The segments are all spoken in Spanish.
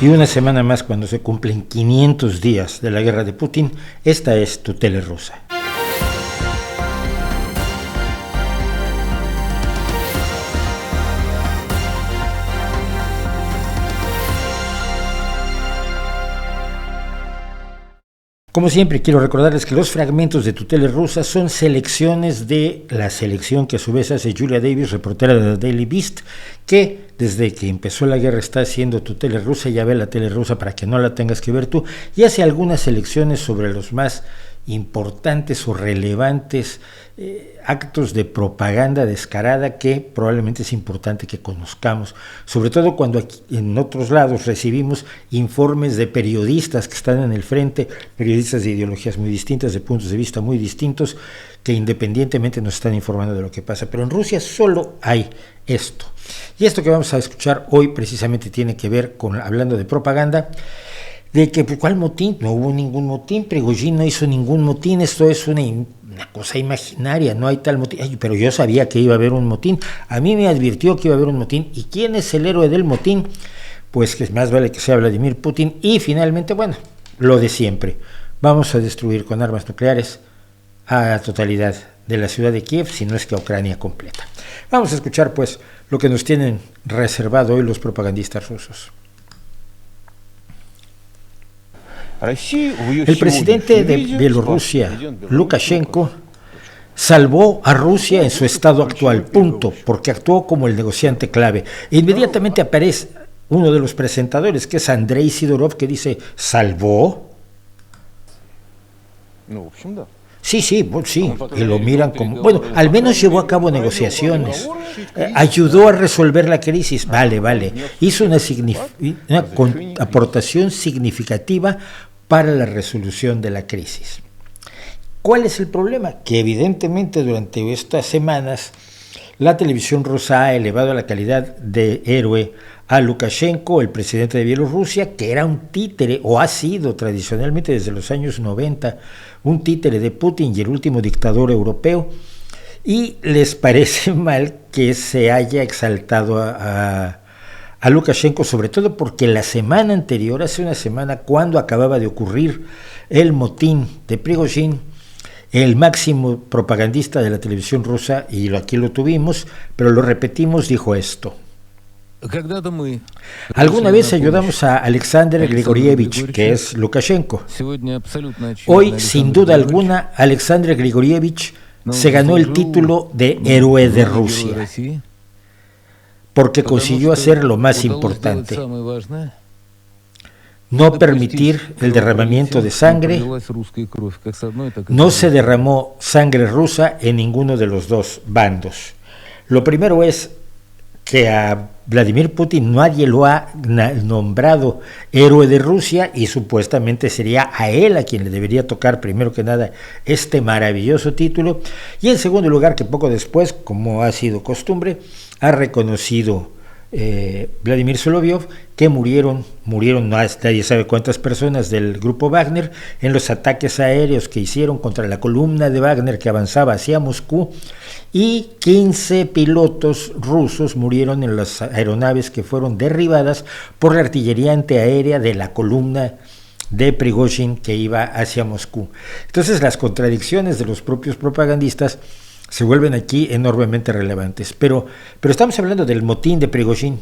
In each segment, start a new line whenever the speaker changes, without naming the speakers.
Y una semana más, cuando se cumplen 500 días de la guerra de Putin, esta es tu tele rusa. Como siempre, quiero recordarles que los fragmentos de tu tele rusa son selecciones de la selección que a su vez hace Julia Davis, reportera de The Daily Beast, que desde que empezó la guerra está haciendo tu tele rusa. Ya ve la tele rusa para que no la tengas que ver tú, y hace algunas selecciones sobre los más importantes o relevantes actos de propaganda descarada que probablemente es importante que conozcamos, sobre todo cuando aquí, en otros lados recibimos informes de periodistas que están en el frente, periodistas de ideologías muy distintas, de puntos de vista muy distintos, que independientemente nos están informando de lo que pasa. Pero en Rusia solo hay esto. Y esto que vamos a escuchar hoy precisamente tiene que ver con, hablando de propaganda, de que ¿cuál motín? No hubo ningún motín, Prigozhin no hizo ningún motín, esto es una cosa imaginaria, no hay tal motín. Ay, pero yo sabía que iba a haber un motín, a mí me advirtió que iba a haber un motín. ¿Y quién es el héroe del motín? Pues que más vale que sea Vladimir Putin. Y finalmente, bueno, lo de siempre, vamos a destruir con armas nucleares a la totalidad de la ciudad de Kiev, si no es que a Ucrania completa. Vamos a escuchar pues lo que nos tienen reservado hoy los propagandistas rusos. El presidente de Bielorrusia, Lukashenko, salvó a Rusia en su estado actual, punto, porque actuó como el negociante clave. E inmediatamente aparece uno de los presentadores, que es Andrei Sidorov, que dice, ¿salvó? Sí, y lo miran como, bueno, al menos llevó a cabo negociaciones, ayudó a resolver la crisis, vale, hizo una aportación significativa para la resolución de la crisis. ¿Cuál es el problema? Que evidentemente durante estas semanas la televisión rusa ha elevado la calidad de héroe a Lukashenko, el presidente de Bielorrusia, que era un títere, o ha sido tradicionalmente desde los años 90, un títere de Putin y el último dictador europeo, y les parece mal que se haya exaltado a Lukashenko, sobre todo porque la semana anterior, hace una semana, cuando acababa de ocurrir el motín de Prigozhin, el máximo propagandista de la televisión rusa, y aquí lo tuvimos, pero lo repetimos, dijo esto. Alguna vez ayudamos a Alexander Grigorievich, que es Lukashenko. Hoy, sin duda alguna, Alexander Grigorievich se ganó el título de héroe de Rusia, porque consiguió hacer lo más importante: no permitir el derramamiento de sangre. No se derramó sangre rusa en ninguno de los dos bandos. Lo primero es que a Vladimir Putin nadie lo ha nombrado héroe de Rusia, y supuestamente sería a él a quien le debería tocar primero que nada este maravilloso título. Y en segundo lugar, que poco después, como ha sido costumbre, ha reconocido Vladimir Solovyov que murieron, nadie sabe cuántas personas del grupo Wagner, en los ataques aéreos que hicieron contra la columna de Wagner que avanzaba hacia Moscú, y 15 pilotos rusos murieron en las aeronaves que fueron derribadas por la artillería antiaérea de la columna de Prigozhin que iba hacia Moscú. Entonces las contradicciones de los propios propagandistas se vuelven aquí enormemente relevantes. Pero estamos hablando del motín de Prigozhin.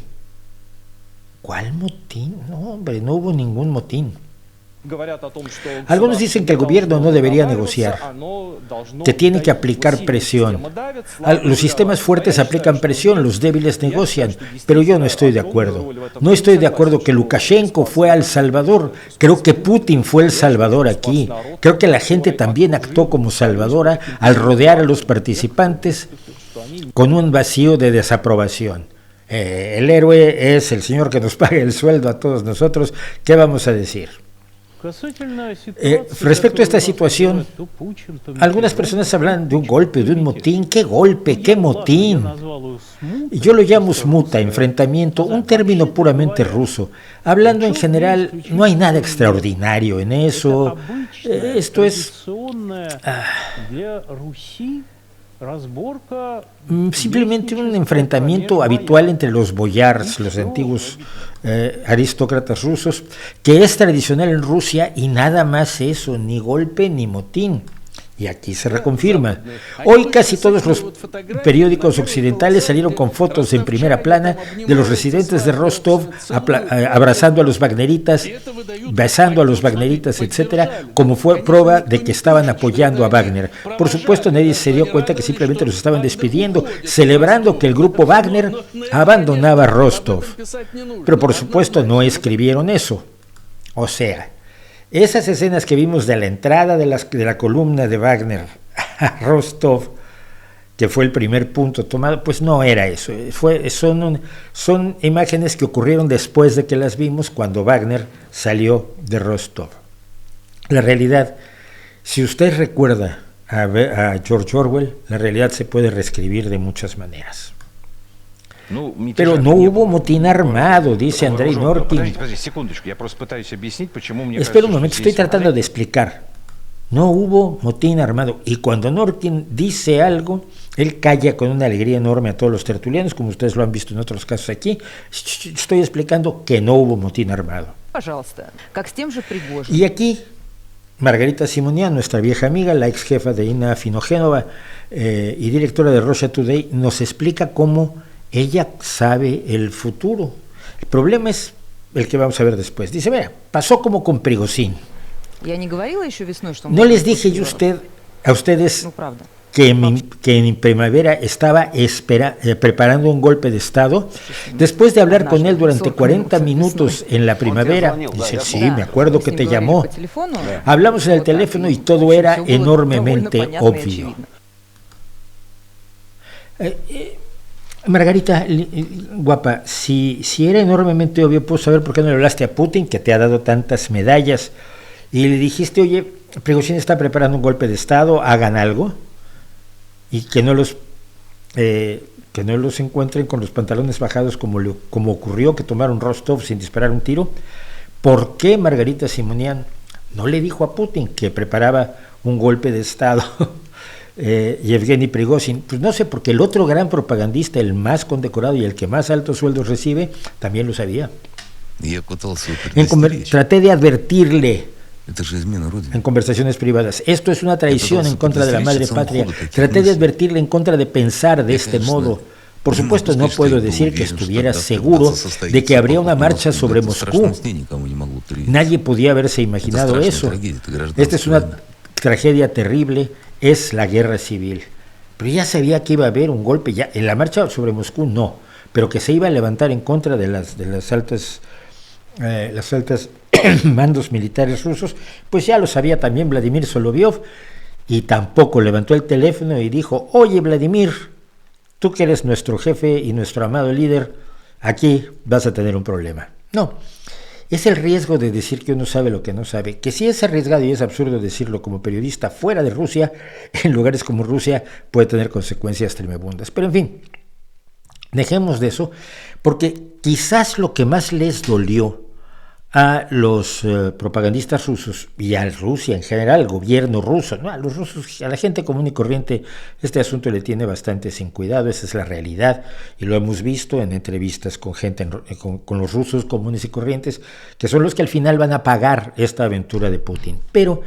¿Cuál motín? No, hombre, no hubo ningún motín. Algunos dicen que el gobierno no debería negociar, que tiene que aplicar presión. Los sistemas fuertes aplican presión, los débiles negocian, pero yo no estoy de acuerdo. No estoy de acuerdo que Lukashenko fue al Salvador. Creo que Putin fue el salvador aquí. Creo que la gente también actuó como salvadora al rodear a los participantes con un vacío de desaprobación. El héroe es el señor que nos paga el sueldo a todos nosotros. ¿Qué vamos a decir? Respecto a esta situación, algunas personas hablan de un golpe, de un motín. ¿Qué golpe? ¿Qué motín? Yo lo llamo smuta, enfrentamiento, un término puramente ruso. Hablando en general, no hay nada extraordinario en eso. Esto es Simplemente un enfrentamiento habitual entre los boyars, los antiguos aristócratas rusos, que es tradicional en Rusia y nada más eso, ni golpe ni motín. Y aquí se reconfirma. Hoy casi todos los periódicos occidentales salieron con fotos en primera plana de los residentes de Rostov abrazando a los wagneritas, besando a los wagneritas, etcétera, como fue prueba de que estaban apoyando a Wagner. Por supuesto, nadie se dio cuenta que simplemente los estaban despidiendo, celebrando que el grupo Wagner abandonaba Rostov. Pero por supuesto no escribieron eso. O sea, esas escenas que vimos de la entrada de la columna de Wagner a Rostov, que fue el primer punto tomado, pues no era eso. Son imágenes que ocurrieron después de que las vimos cuando Wagner salió de Rostov. La realidad, si usted recuerda a George Orwell, la realidad se puede reescribir de muchas maneras. Pero no hubo motín armado, dice Andrei Norkin. Espera un momento, estoy tratando de explicar. No hubo motín armado. Y cuando Norkin dice algo, él calla con una alegría enorme a todos los tertulianos, como ustedes lo han visto en otros casos aquí. Estoy explicando que no hubo motín armado. Y aquí, Margarita Simonian, nuestra vieja amiga, la ex jefa de Inna Afinogenova y directora de Russia Today, nos explica cómo ella sabe el futuro. El problema es el que vamos a ver después. Dice, mira, pasó como con Prigozhin. ¿No les dije yo a ustedes que en primavera estaba preparando un golpe de Estado? Después de hablar con él durante 40 minutos en la primavera, dice, sí, me acuerdo que te llamó. Hablamos en el teléfono y todo era enormemente obvio. Margarita, guapa, si era enormemente obvio, puedo saber por qué no le hablaste a Putin, que te ha dado tantas medallas, y le dijiste, oye, Prigozhin está preparando un golpe de Estado, hagan algo, y que no los encuentren con los pantalones bajados como ocurrió, que tomaron Rostov sin disparar un tiro. ¿Por qué Margarita Simonian no le dijo a Putin que preparaba un golpe de Estado? Yevgeny Prigozhin, pues no sé, porque el otro gran propagandista, el más condecorado y el que más altos sueldos recibe, también lo sabía. Traté de advertirle en conversaciones privadas, esto es una traición en contra de la madre patria. Traté de advertirle en contra de pensar de este modo. Por supuesto, no puedo decir que estuviera seguro de que habría una marcha sobre Moscú. Nadie podía haberse imaginado eso. Esta es una tragedia terrible. Es la guerra civil. Pero ya sabía que iba a haber un golpe, ya en la marcha sobre Moscú no, pero que se iba a levantar en contra de las altas mandos militares rusos, pues ya lo sabía también Vladimir Solovyov, y tampoco levantó el teléfono y dijo, oye Vladimir, tú que eres nuestro jefe y nuestro amado líder, aquí vas a tener un problema. No. Es el riesgo de decir que uno sabe lo que no sabe, que sí es arriesgado y es absurdo decirlo como periodista fuera de Rusia, en lugares como Rusia puede tener consecuencias tremebundas. Pero en fin, dejemos de eso, porque quizás lo que más les dolió a los propagandistas rusos y a Rusia en general, al gobierno ruso, ¿no? A los rusos, a la gente común y corriente, este asunto le tiene bastante sin cuidado, esa es la realidad, y lo hemos visto en entrevistas con gente, con los rusos comunes y corrientes, que son los que al final van a pagar esta aventura de Putin. Pero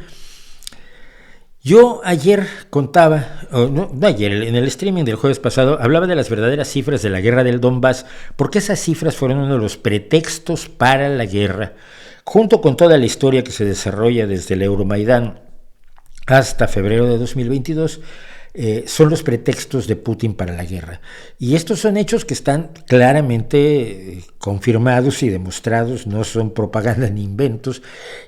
yo ayer contaba, en el streaming del jueves pasado, hablaba de las verdaderas cifras de la guerra del Donbass, porque esas cifras fueron uno de los pretextos para la guerra, junto con toda la historia que se desarrolla desde el Euromaidán hasta febrero de 2022, son los pretextos de Putin para la guerra. Y estos son hechos que están claramente confirmados y demostrados, no son propaganda ni inventos,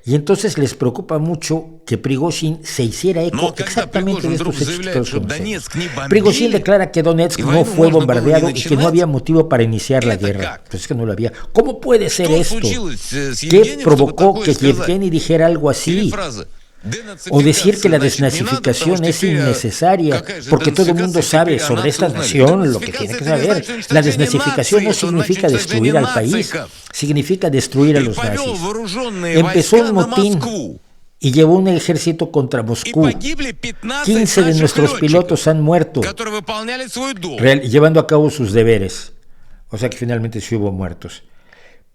y entonces les preocupa mucho que Prigozhin se hiciera eco exactamente de estos hechos que todos conocemos. Prigozhin declara que Donetsk no fue bombardeado y que no había motivo para iniciar la guerra. Pues es que no lo había. ¿Cómo puede ser esto? ¿Qué provocó que Yevgeny dijera algo así? O decir que la desnazificación es innecesaria, porque todo el mundo sabe sobre esta nación lo que tiene que saber. La desnazificación no significa destruir al país, significa destruir a los nazis. Empezó un motín y llevó un ejército contra Moscú. 15 de nuestros pilotos han muerto llevando a cabo sus deberes. O sea que finalmente sí hubo muertos.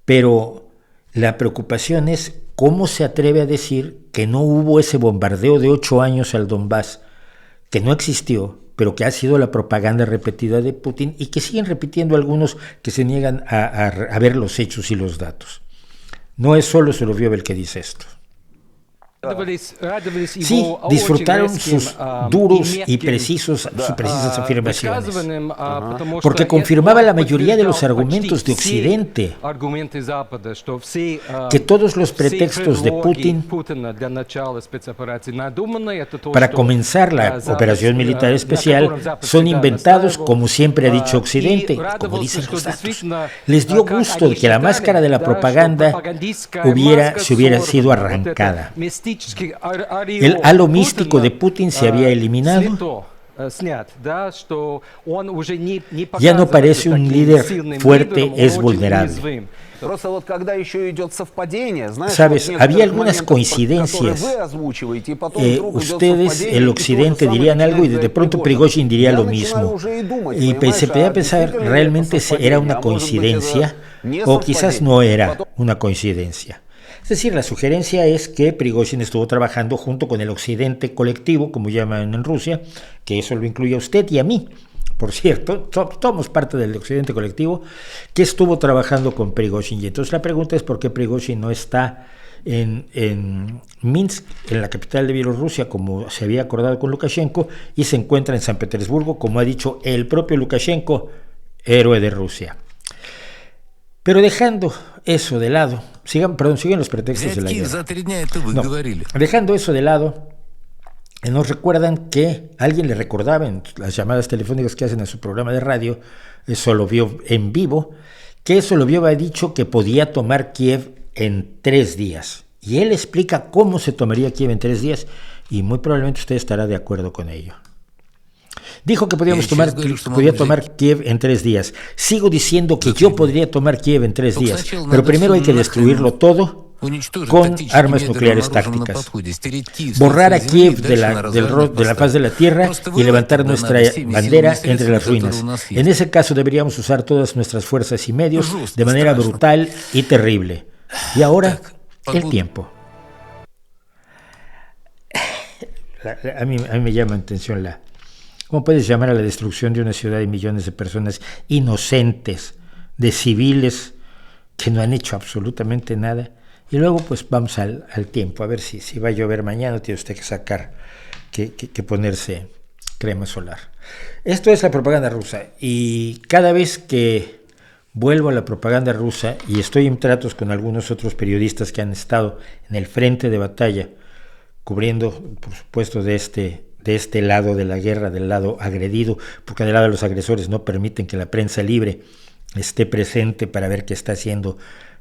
Pero la preocupación es cómo se atreve a decir que no hubo ese bombardeo de 8 años al Donbass, que no existió, pero que ha sido la propaganda repetida de Putin y que siguen repitiendo algunos que se niegan a ver los hechos y los datos. No es solo Soloviev el que dice esto. Sí, disfrutaron sus duros y precisas afirmaciones, porque confirmaba la mayoría de los argumentos de Occidente, que todos los pretextos de Putin para comenzar la operación militar especial son inventados, como siempre ha dicho Occidente, como dicen los datos. Les dio gusto de que la máscara de la propaganda se hubiera sido arrancada. El halo místico de Putin se había eliminado. Ya no parece un líder fuerte, es vulnerable. Sabes, había algunas coincidencias. Ustedes, el Occidente, dirían algo y de pronto Prigozhin diría lo mismo. Y se podía pensar, ¿realmente era una coincidencia? O quizás no era una coincidencia. Es decir, la sugerencia es que Prigozhin estuvo trabajando junto con el Occidente colectivo, como llaman en Rusia, que eso lo incluye a usted y a mí, por cierto, somos parte del Occidente colectivo, que estuvo trabajando con Prigozhin. Y entonces la pregunta es por qué Prigozhin no está en Minsk, en la capital de Bielorrusia, como se había acordado con Lukashenko, y se encuentra en San Petersburgo, como ha dicho el propio Lukashenko, héroe de Rusia. Pero dejando eso de lado, sigan los pretextos de la guerra. Dejando eso de lado, nos recuerdan que alguien le recordaba en las llamadas telefónicas que hacen a su programa de radio, Soloviev en vivo, que Soloviev ha dicho que podía tomar Kiev en 3 días. Y él explica cómo se tomaría Kiev en 3 días, y muy probablemente usted estará de acuerdo con ello. Dijo que podía tomar Kiev en 3 días. Sigo diciendo que yo podría tomar Kiev en 3 días, pero primero hay que destruirlo todo con armas nucleares tácticas. Borrar a Kiev de la faz de la tierra y levantar nuestra bandera entre las ruinas. En ese caso deberíamos usar todas nuestras fuerzas y medios de manera brutal y terrible. Y ahora, el tiempo. A mí me llama la atención ¿cómo puedes llamar a la destrucción de una ciudad y millones de personas inocentes, de civiles que no han hecho absolutamente nada? Y luego pues vamos al tiempo, a ver si va a llover mañana, tiene usted que ponerse crema solar. Esto es la propaganda rusa, y cada vez que vuelvo a la propaganda rusa y estoy en tratos con algunos otros periodistas que han estado en el frente de batalla, cubriendo, por supuesto, de este lado de la guerra, del lado agredido, porque del lado de los agresores no permiten que la prensa libre esté presente para ver qué está haciendo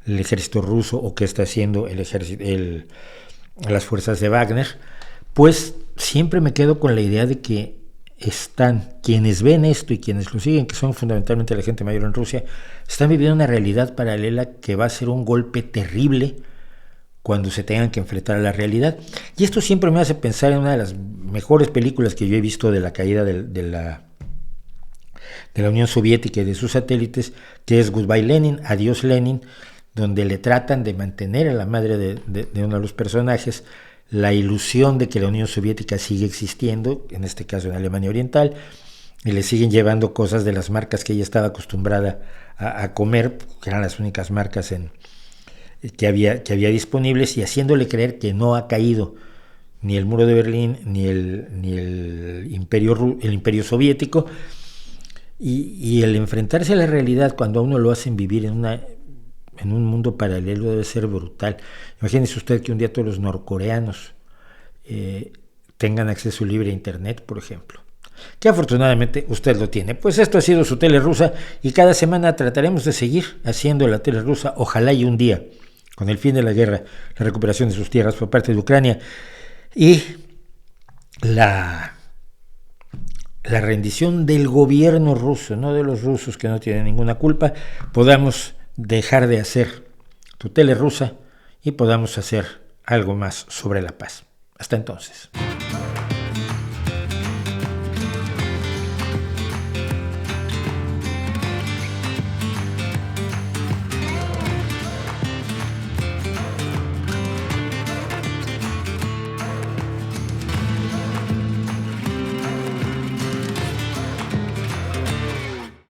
el ejército ruso o qué está haciendo las fuerzas de Wagner, pues siempre me quedo con la idea de que están quienes ven esto y quienes lo siguen, que son fundamentalmente la gente mayor en Rusia, están viviendo una realidad paralela que va a ser un golpe terrible cuando se tengan que enfrentar a la realidad. Y esto siempre me hace pensar en una de las mejores películas que yo he visto de la caída de la Unión Soviética y de sus satélites, que es Goodbye Lenin, Adiós Lenin, donde le tratan de mantener a la madre de uno de los personajes la ilusión de que la Unión Soviética sigue existiendo, en este caso en Alemania Oriental, y le siguen llevando cosas de las marcas que ella estaba acostumbrada a comer, que eran las únicas marcas que había disponibles, y haciéndole creer que no ha caído ni el muro de Berlín ni el imperio soviético, y el enfrentarse a la realidad cuando a uno lo hacen vivir en un mundo paralelo debe ser brutal. Imagínese usted que un día todos los norcoreanos tengan acceso libre a internet, por ejemplo, que afortunadamente usted lo tiene. Pues esto ha sido su Tele Rusa, y cada semana trataremos de seguir haciendo la Tele Rusa, ojalá y un día, con el fin de la guerra, la recuperación de sus tierras por parte de Ucrania y la rendición del gobierno ruso, no de los rusos que no tienen ninguna culpa, podamos dejar de hacer tu Tele Rusa y podamos hacer algo más sobre la paz. Hasta entonces.